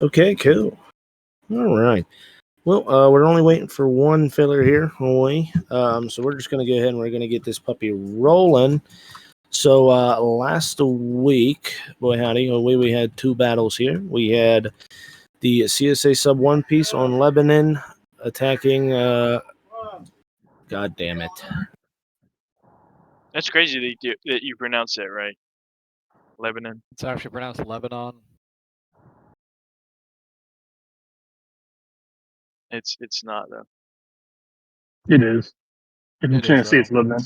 Okay, cool. All right. Well, we're only waiting for one filler here, only. So we're just going to go ahead and we're going to get this puppy rolling. So last week, boy howdy, we had two battles here. We had the CSA Sub 1 piece on Lebanon attacking... God damn it. That's crazy that you pronounce that right. Lebanon. It's actually pronounced Lebanon. It's not though. It is. If you're It trying is, to see, though. it's Lebanon.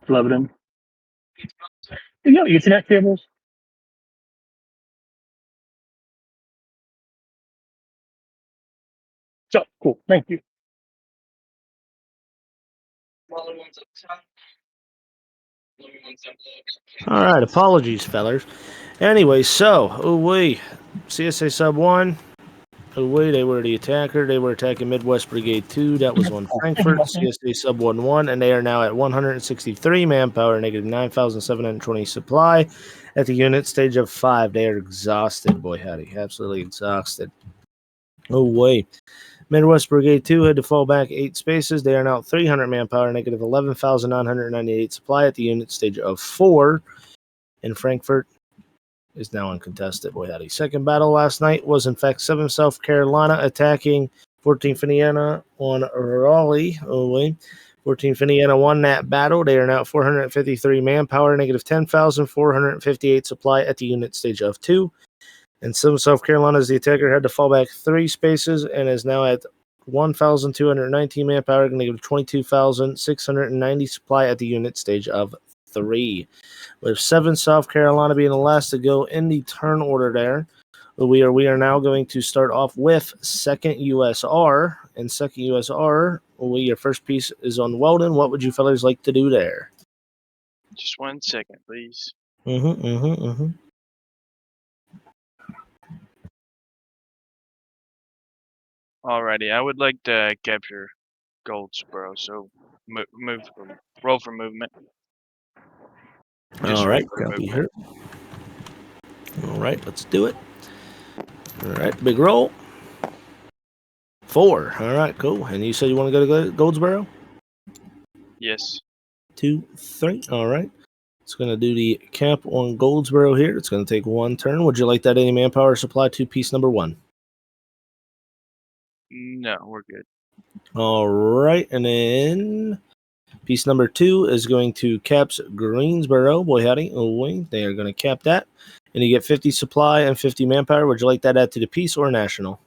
Lebanon. You got Ethernet cables? So cool. Thank you. All right, apologies, fellers. Anyway, so, CSA Sub 1, they were the attacker. They were attacking Midwest Brigade 2. That was on Frankfurt, CSA Sub 1-1, and they are now at 163 manpower, negative 9,720 supply. At the unit stage of 5, they are exhausted, boy howdy, absolutely exhausted. Midwest Brigade 2 had to fall back 8 spaces. They are now 300 manpower, negative 11,998 supply at the unit stage of 4. In Frankfurt is now uncontested. Boy howdy. Second battle last night was in fact 7 South Carolina attacking 14th Indiana on Raleigh. 14th Indiana won that battle. They are now 453 manpower, negative 10,458 supply at the unit stage of 2. And 7 South Carolina, as the attacker, had to fall back 3 spaces and is now at 1,219 manpower, negative 22,690 supply at the unit stage of 3. With 7 South Carolina being the last to go in the turn order there, we are now going to start off with 2nd USR. And 2nd USR, your first piece is on Weldon. What would you fellas like to do there? Just 1 second, please. Alrighty, I would like to capture Goldsboro, so roll for movement. All right, copy her. All right, let's do it. All right, big roll. 4. All right, cool. And you said you want to go to Goldsboro? Yes. 2, 3. All right. It's going to do the cap on Goldsboro here. It's going to take 1 turn. Would you like that any manpower supply to piece number 1? No, we're good. All right, and then piece number 2 is going to caps Greensboro. Boy howdy, they are going to cap that, and you get 50 supply and 50 manpower. Would you like that add to the piece or national?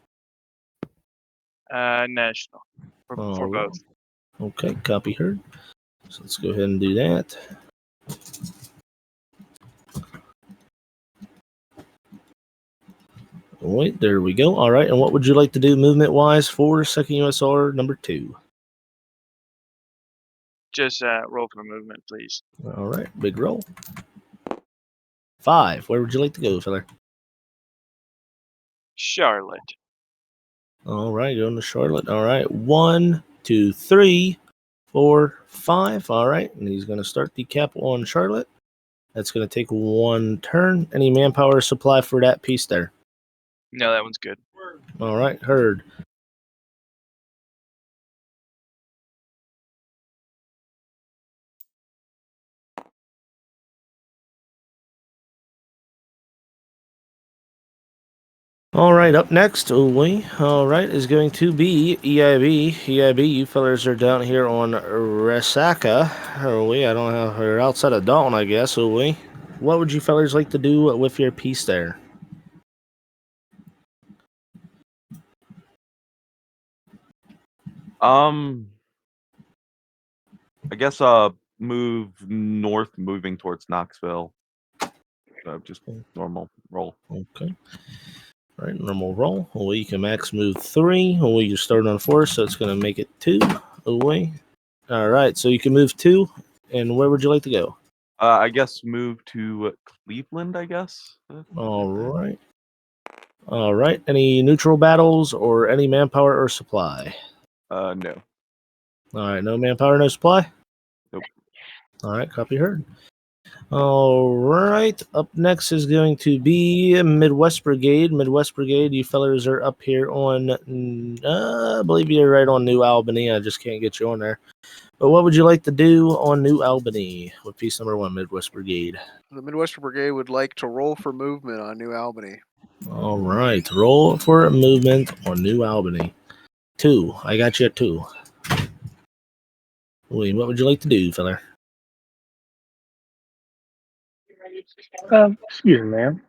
National for both. Okay, copy heard. So let's go ahead and do that. Wait, there we go. All right, and what would you like to do movement-wise for 2nd USR number 2? Just roll for movement, please. All right, big roll. 5. Where would you like to go, fella? Charlotte. All right, going to Charlotte. All right, 1, 2, 3, 4, 5. All right, and he's going to start the cap on Charlotte. That's going to take 1 turn. Any manpower supply for that piece there? No, that one's good. All right, heard. All right, up next, is going to be EIB. EIB, you fellas are down here on Resaca. I don't know, or outside of Dalton, I guess. What would you fellas like to do with your piece there? I guess move north, moving towards Knoxville. Just normal roll. Okay. All right, normal roll. You can max move 3. You start on 4, so it's going to make it 2. All right, so you can move 2. And where would you like to go? I guess move to Cleveland, I guess. All right. All right. Any neutral battles or any manpower or supply? No. All right, no manpower, no supply? Nope. All right, copy heard. All right. Up next is going to be Midwest Brigade. Midwest Brigade, you fellers are up here on, I believe you're right on New Albany. I just can't get you on there. But what would you like to do on New Albany with piece number 1, Midwest Brigade? The Midwestern Brigade would like to roll for movement on New Albany. All right. Roll for a movement on New Albany. 2. I got you at 2. William, what would you like to do, feller? Excuse me, ma'am.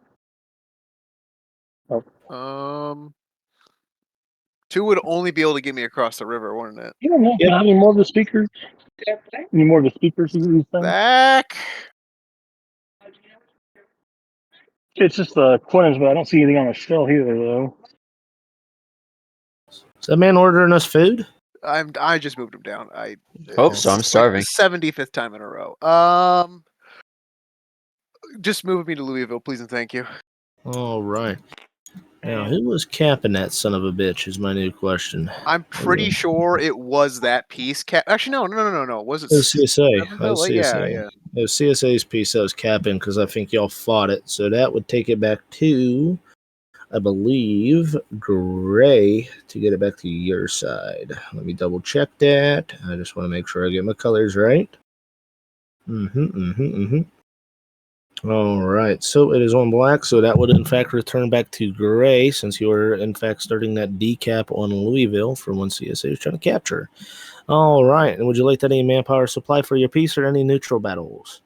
2 would only be able to get me across the river, wouldn't it? You don't know. Yep. Can I have any more of the speakers? Any more of the speakers? You these things? Back. It's just the coins, but I don't see anything on the shelf either, though. Is that man ordering us food? I just moved him down. Hope so. I'm it's starving. Like the 75th time in a row. Just move me to Louisville, please and thank you. All right. Now, who was capping that son of a bitch is my new question. I'm pretty sure it was that piece. Actually, no. Was it? It was CSA. That was Like, CSA. yeah. It was CSA's piece that was capping because I think y'all fought it. So that would take it back to, I believe, Gray to get it back to your side. Let me double check that. I just want to make sure I get my colors right. All right, so it is on black, so that would in fact return back to Gray since you were in fact starting that decap on Louisville for one CSA was trying to capture. All right, and would you like any manpower supply for your piece or any neutral battles?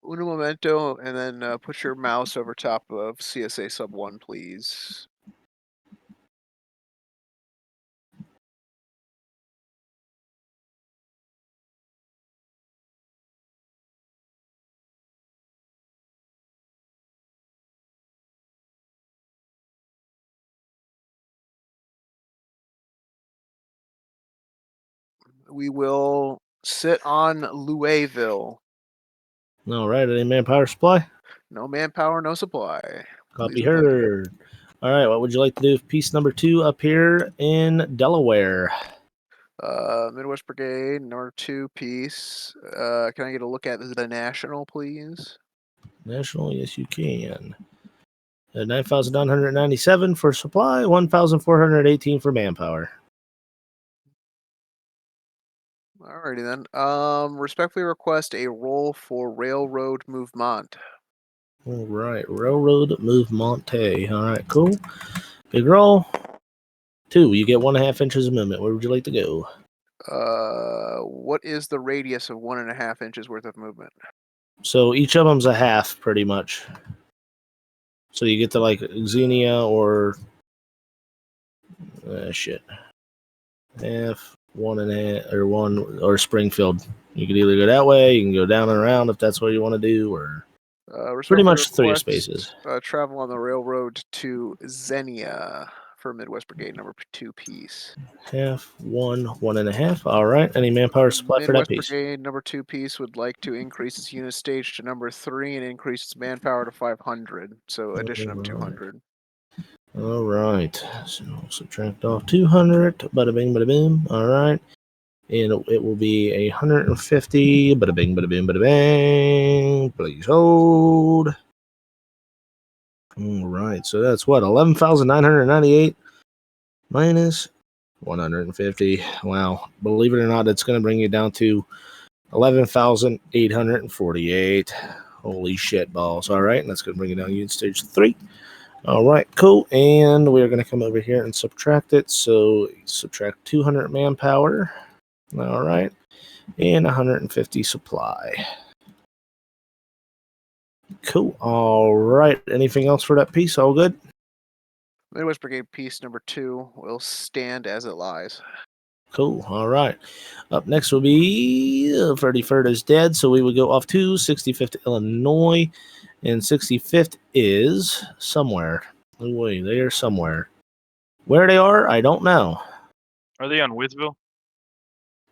Uno momento, and then put your mouse over top of CSA sub 1, please. We will sit on Louisville. All right, any manpower supply? No manpower, no supply. Copy Please and thank you. heard. All right, what would you like to do with piece number 2 up here in Delaware? Midwest Brigade, number 2 piece. Can I get a look at the National, please? National, yes you can. 9,997 for supply, 1,418 for manpower. Alrighty then. Respectfully request a roll for Railroad Movement. All right, Railroad Movement. All right, cool. Big roll. 2, you get 1.5 inches of movement. Where would you like to go? What is the radius of 1.5 inches worth of movement? So each of them's a half, pretty much. So you get to like Xenia or half, 1.5, or 1 or Springfield. You could either go that way, you can go down and around if that's what you want to do, or pretty much 3 spaces. Travel on the railroad to Xenia for Midwest Brigade number 2 piece. Half, 1, 1.5. All right. Any manpower supply for that Midwest piece? Brigade number 2 piece would like to increase its unit stage to number 3 and increase its manpower to 500. So addition of 200. All right. So subtract off 200. Bada bing, bada boom. All right. And it will be 150. Bada bing, bada boom, bada bang. Please hold. All right. So that's what? 11,998 minus 150. Wow. Believe it or not, it's going to bring you down to 11,848. Holy shit balls. All right. And that's going to bring you down to unit stage 3. All right, cool. And we're going to come over here and subtract it. So subtract 200 manpower. All right. And 150 supply. Cool. All right. Anything else for that piece? All good? Midwest Brigade piece number 2 will stand as it lies. Cool. All right. Up next will be 33rd is dead. So we would go off to 65th Illinois. And 65th is somewhere. Oh, wait, they are somewhere. Where they are, I don't know. Are they on Withville?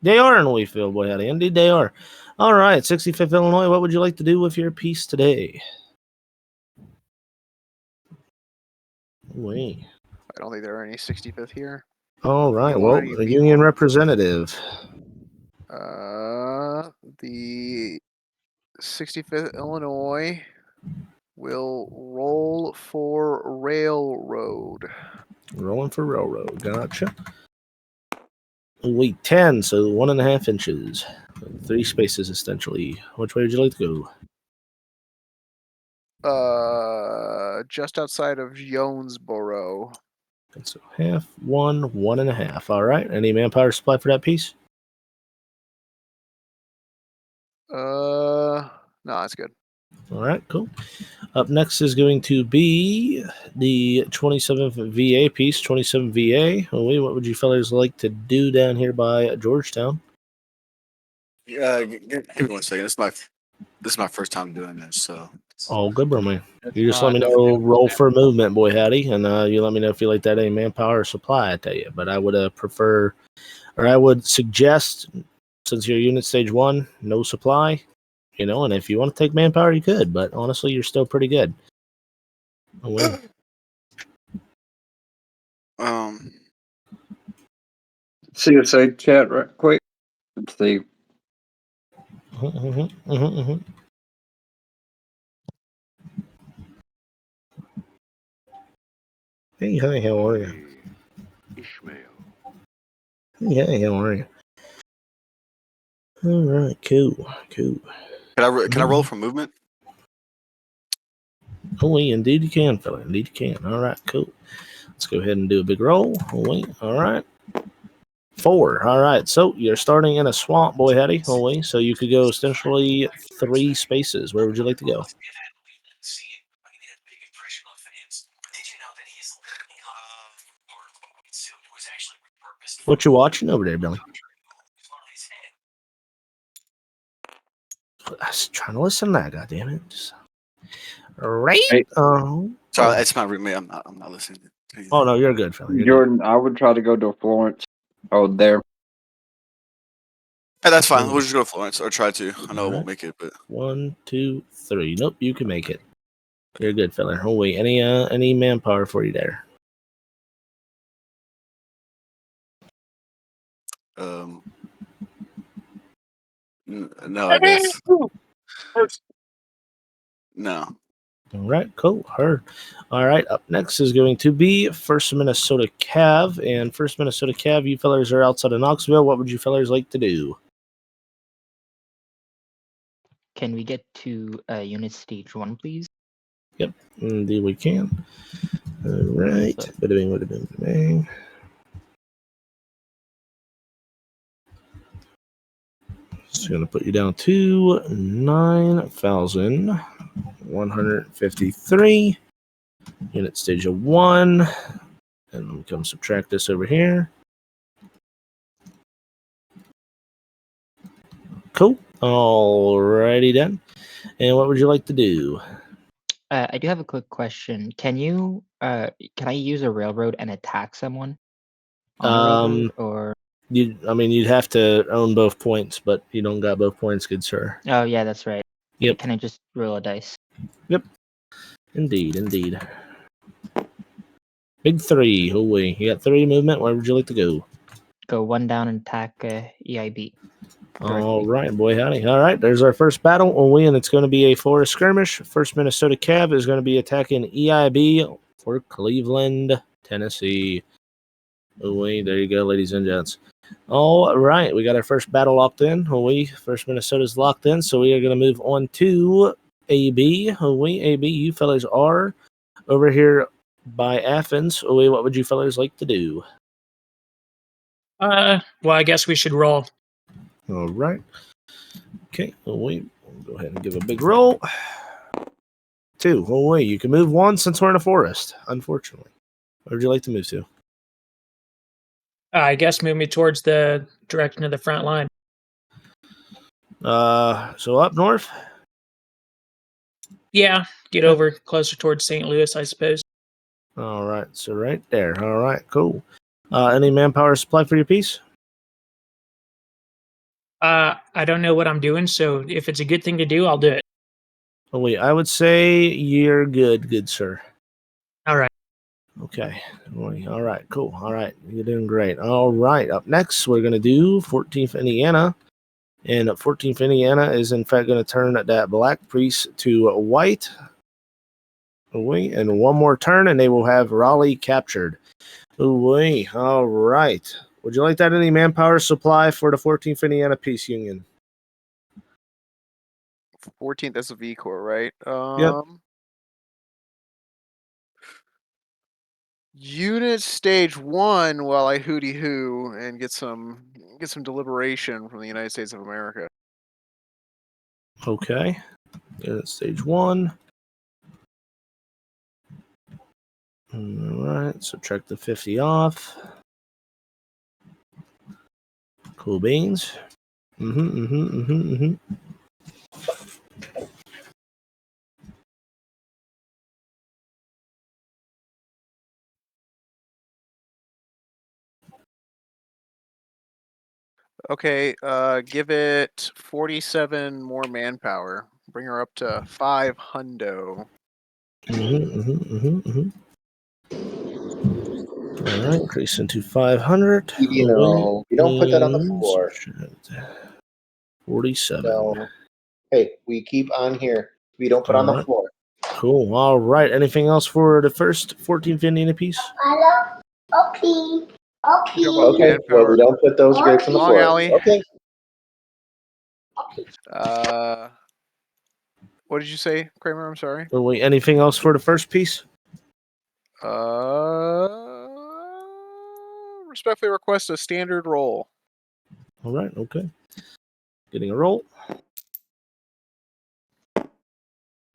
They are in Louisville, boy, howdy. Indeed, they are. All right, 65th Illinois, what would you like to do with your piece today? Wait. I don't think there are any 65th here. All right, Illinois, well, you a mean? union representative. The 65th Illinois will roll for railroad. Rolling for railroad. Gotcha. Weight 10, so 1.5 inches. 3 spaces, essentially. Which way would you like to go? Just outside of Jonesboro. And so half, 1.5. All right. Any manpower supply for that piece? No, that's good. All right, cool. Up next is going to be the 27th VA piece, 27 VA. What would you fellas like to do down here by Georgetown? Give me 1 second. This is my first time doing this, so. All good, bro, man. You just let me know, roll for movement, boy, howdy, and you let me know if you like that any manpower or supply, I tell you. But I would I would suggest, since you're unit stage 1, no supply, and if you want to take manpower, you could, but honestly, you're still pretty good. CSA chat right quick. Let's see. Hey, how are you? Ishmael. Hey, how are you? All right, cool. Can I roll for movement? Oh, indeed you can, fella. Indeed you can. All right, cool. Let's go ahead and do a big roll. All right. 4. All right. So you're starting in a swamp, boy, howdy. So you could go essentially 3 spaces. Where would you like to go? What you watching over there, Billy? I was trying to listen to that, goddammit. Right? Hey. Sorry, it's my roommate. I'm not listening to you. Oh, no, you're good, fella. You're Jordan, I would try to go to Florence. Oh, there. Hey, that's fine. We'll just go to Florence or try to. I know I won't make it, but 1, 2, 3. Nope, you can make it. You're good, fella. Oh wait, any manpower for you there? No, I guess. No. All right, cool. Heard. All right, up next is going to be First Minnesota Cav. And First Minnesota Cav, you fellers are outside of Knoxville. What would you fellers like to do? Can we get to unit stage 1, please? Yep, indeed we can. All right. Bada-bing. Just going to put you down to 9,153. Unit stage of 1. And we come subtract this over here. Cool. Alrighty then. And what would you like to do? I do have a quick question. Can I use a railroad and attack someone on a railroad, or? You'd have to own both points, but you don't got both points, good sir. Oh yeah, that's right. Yep. Can I just roll a dice? Yep. Indeed. Big 3. Oh wait, you got 3 movement. Where would you like to go? Go 1 down and attack EIB. All right, boy, howdy. All right, there's our first battle. And it's going to be a forest skirmish. First Minnesota Cav is going to be attacking EIB for Cleveland, Tennessee. There you go, ladies and gents. All right, we got our first battle locked in. First Minnesota's locked in, so we are going to move on to AB. AB, you fellas are over here by Athens. What would you fellas like to do? Well, I guess we should roll. All right. Okay, we'll go ahead and give a big roll. 2. You can move 1 since we're in a forest, unfortunately. Where would you like to move to? I guess move me towards the direction of the front line. So up north? Yeah, get over closer towards St. Louis, I suppose. All right, so right there. All right, cool. Any manpower supply for your piece? I don't know what I'm doing, so if it's a good thing to do, I'll do it. I would say you're good sir. All right. Okay. All right, cool. All right, you're doing great. All right, up next, we're going to do 14th Indiana. And 14th Indiana is in fact going to turn that black priest to white. Wait, and one more turn, and they will have Raleigh captured. Wait, all right. Would you like that any manpower supply for the 14th Indiana Peace Union? 14th, that's a V Corps, right? Yep. Unit stage 1 while I hooty hoo and get some deliberation from the United States of America. Okay. Unit stage 1. All right, subtract the 50 off. Cool beans. Okay, give it 47 more manpower. Bring her up to 5 hundo. All right, increase into 500. You know, you don't put that on the floor. 47. No. Hey, we keep on here. We don't put on the Alright. floor. Cool. All right. Anything else for the first 14th Indiana piece? Talking about Okay, well, manpower. we don't put those grapes on the Long floor. alley. Okay. What did you say, Kramer? I'm sorry. Oh, wait, anything else for the first piece? Respectfully request a standard roll. All right. Okay. Getting a roll.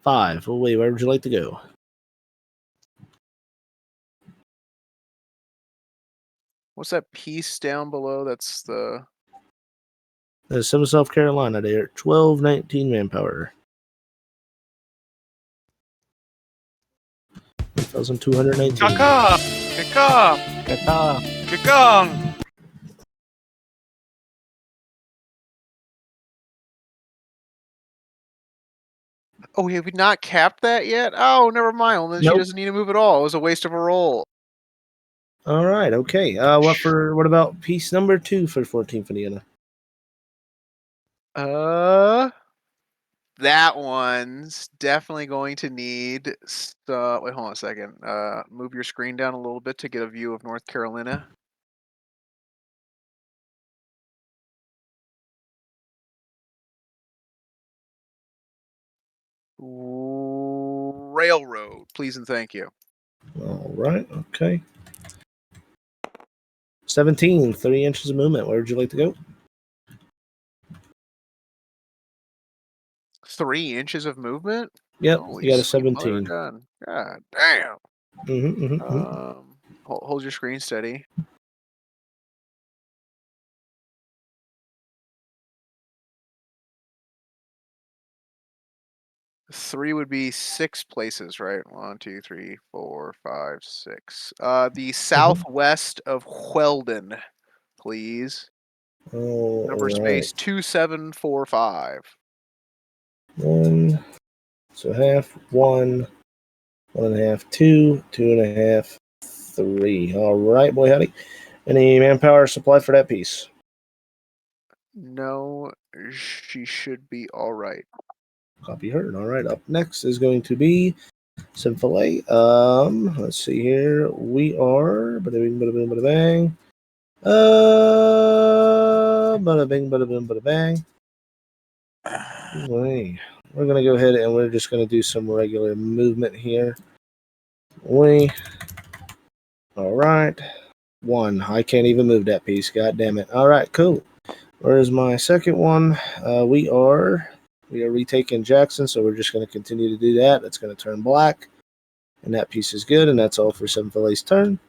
5. Oh, wait, where would you like to go? What's that piece down below? That's the South Carolina there. 1219 manpower. 1,219. Kaka! Kaka! Kaka. Kaka! Oh, have we not capped that yet? Oh, never mind. Well, then she Nope. doesn't need to move at all. It was a waste of a roll. All right. Okay. What about piece number 2 for 14th Indiana? That one's definitely going to need. Wait, hold on a second. Move your screen down a little bit to get a view of North Carolina. Railroad, please and thank you. All right. Okay. 17. 3 inches of movement. Where would you like to go? 3 inches of movement. Yep. Holy You got a sweet mother 17. gun. God damn. Mm-hmm. Hold your screen steady. Three would be 6 places, right? 1, 2, 3, 4, 5, 6. The southwest of Weldon, please. Oh, Number all space right. 2745. 1. So half, 1, 1.5, 2, 2.5, 3. All right, boy, howdy. Any manpower supply for that piece? No, she should be all right. Copy heard. All right, up next is going to be Sinful A. Let's see here. We are bada bing, bada boom, bada bang. Bada bing, bada boom, bada bang. We're gonna go ahead and we're just gonna do some regular movement here. All right. 1. I can't even move that piece. God damn it. All right, cool. Where's my second one? We are retaking Jackson, so we're just going to continue to do that. That's going to turn black, and that piece is good, and that's all for Seventh Ace turn.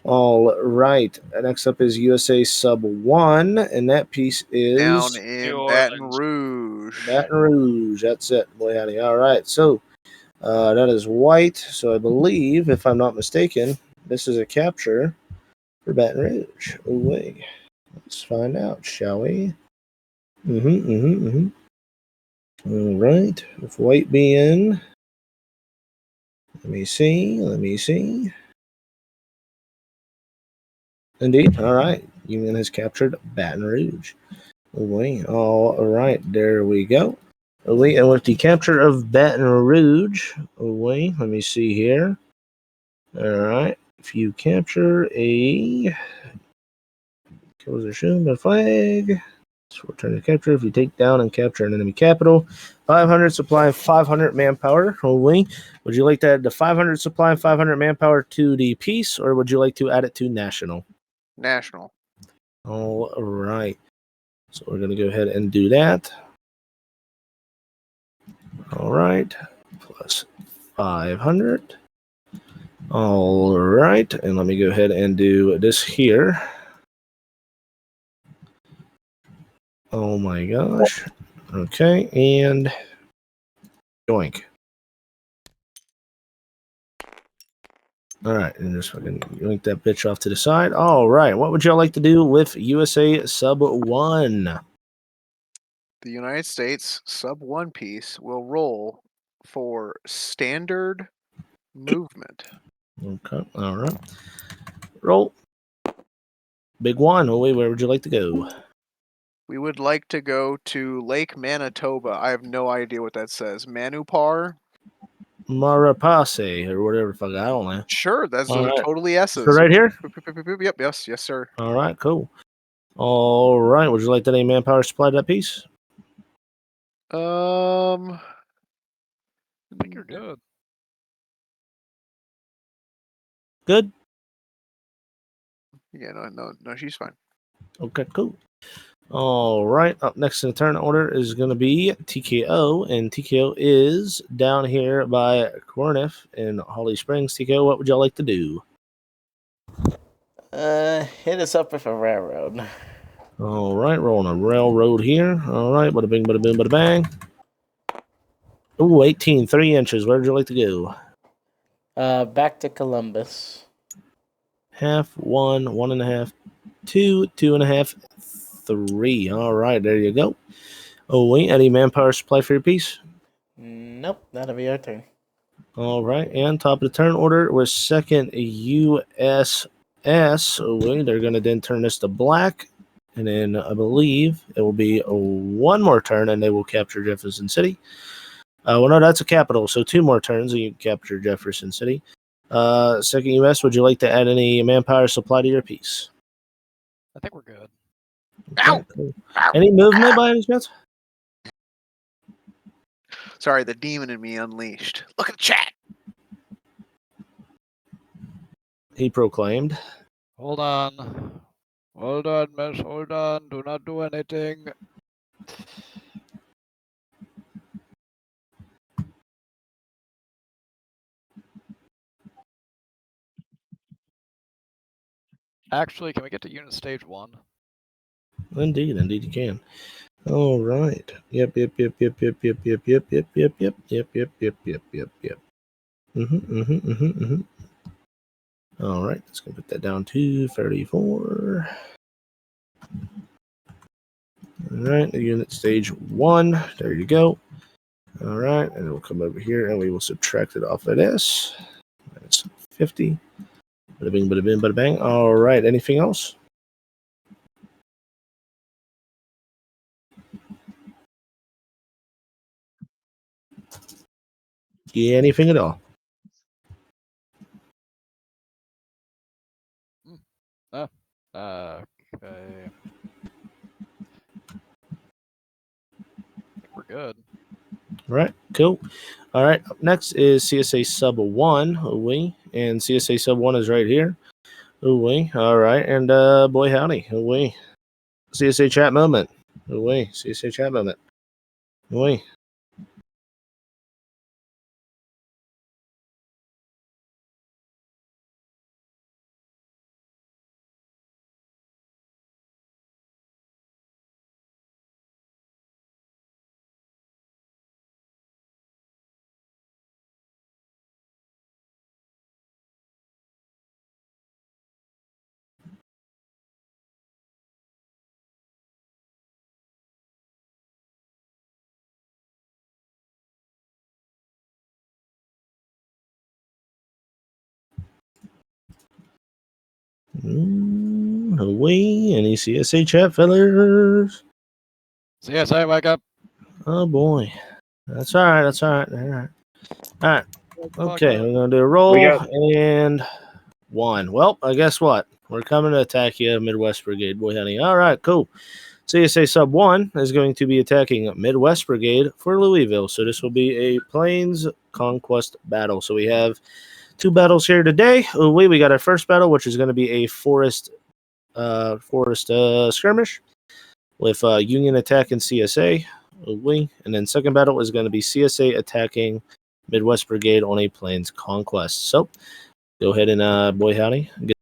All right. Next up is USA Sub 1, and that piece is Down in New Baton Orleans. Rouge. Baton Rouge. That's it. Boy, howdy. All right. So that is white. So I believe, if I'm not mistaken, this is a capture for Baton Rouge. Oh, wait. Let's find out, shall we? All right. With white being, let me see. Indeed. All right. Union has captured Baton Rouge. Away. All right, there we go. Away, and with the capture of Baton Rouge, away. Let me see here. All right, if you capture a kills or shown by flag, so return to capture. If you take down and capture an enemy capital, 500 supply, 500 manpower. Away. Would you like to add the 500 supply and 500 manpower to the peace, or would you like to add it to national? National. All right. So we're going to go ahead and do that. All right. Plus 500. All right. And let me go ahead and do this here. Oh my gosh. Okay. And yoink. All right. And just fucking yoink that bitch off to the side. All right. What would y'all like to do with USA Sub 1? The United States Sub 1 piece will roll for standard movement. Okay. All right. Roll. Big one. Oh, wait. Where would you like to go? We would like to go to Lake Manitoba. I have no idea what that says. Manupar? Marapase or whatever the fuck. I don't know. Sure, that's All right. totally S's. So right here? Yep, yes, sir. All right, cool. All right, would you like that any manpower supply to that piece? I think you're good. Good? Yeah, no, she's fine. Okay, cool. All right, up next in the turn order is going to be TKO, and TKO is down here by Corniff in Holly Springs. TKO, what would y'all like to do? Hit us up with a railroad. All right, rolling a railroad here. All right, bada bing, bada boom, bada bang. Ooh, 18, 3 inches. Where would you like to go? Back to Columbus. Half, 1, 1.5, 2, 2.5, 3. All right, there you go. Oh, wait, any manpower supply for your piece? Nope, that'll be our turn. All right, and top of the turn order was second USS. Oh, wait, they're going to then turn this to black. And then I believe it will be one more turn and they will capture Jefferson City. Well, no, that's a capital. So 2 more turns and you can capture Jefferson City. Second US, would you like to add any manpower supply to your piece? I think we're good. Okay, cool. Any movement by any chance? Sorry, the demon in me unleashed. Look at the chat. He proclaimed. Hold on. Hold on, miss. Hold on. Do not do anything. Actually, can we get to unit stage 1? Indeed you can. All right. Yep. All right, let's go put that down to 34. All right, the unit stage 1. There you go. All right, and we'll come over here and we will subtract it off of this. That's 50. Bada bing, bada bing, bada bang. All right, anything else? Yeah, anything at all? Okay. I think we're good. All right, cool. All right, up next is CSA Sub 1. Ooh-wee. And CSA Sub 1 is right here. Ooh-wee. All right, and boy howdy. Ooh-wee. CSA chat moment. Ooh-wee. CSA chat moment. Ooh-wee. Away. Any CSA chat, fellas? CSA, wake up. Oh boy. That's all right. That's all right. All right. All right. Fuck Okay, up. we're gonna do a roll got- and 1. Well, I guess what? We're coming to attack you, Midwest Brigade, boy honey. All right, cool. CSA Sub 1 is going to be attacking Midwest Brigade for Louisville. So this will be a Plains Conquest battle. So we have 2 battles here today. We got our first battle, which is going to be a forest skirmish with Union attacking CSA. And then second battle is going to be CSA attacking Midwest Brigade on a Plains Conquest. So go ahead and boy howdy, get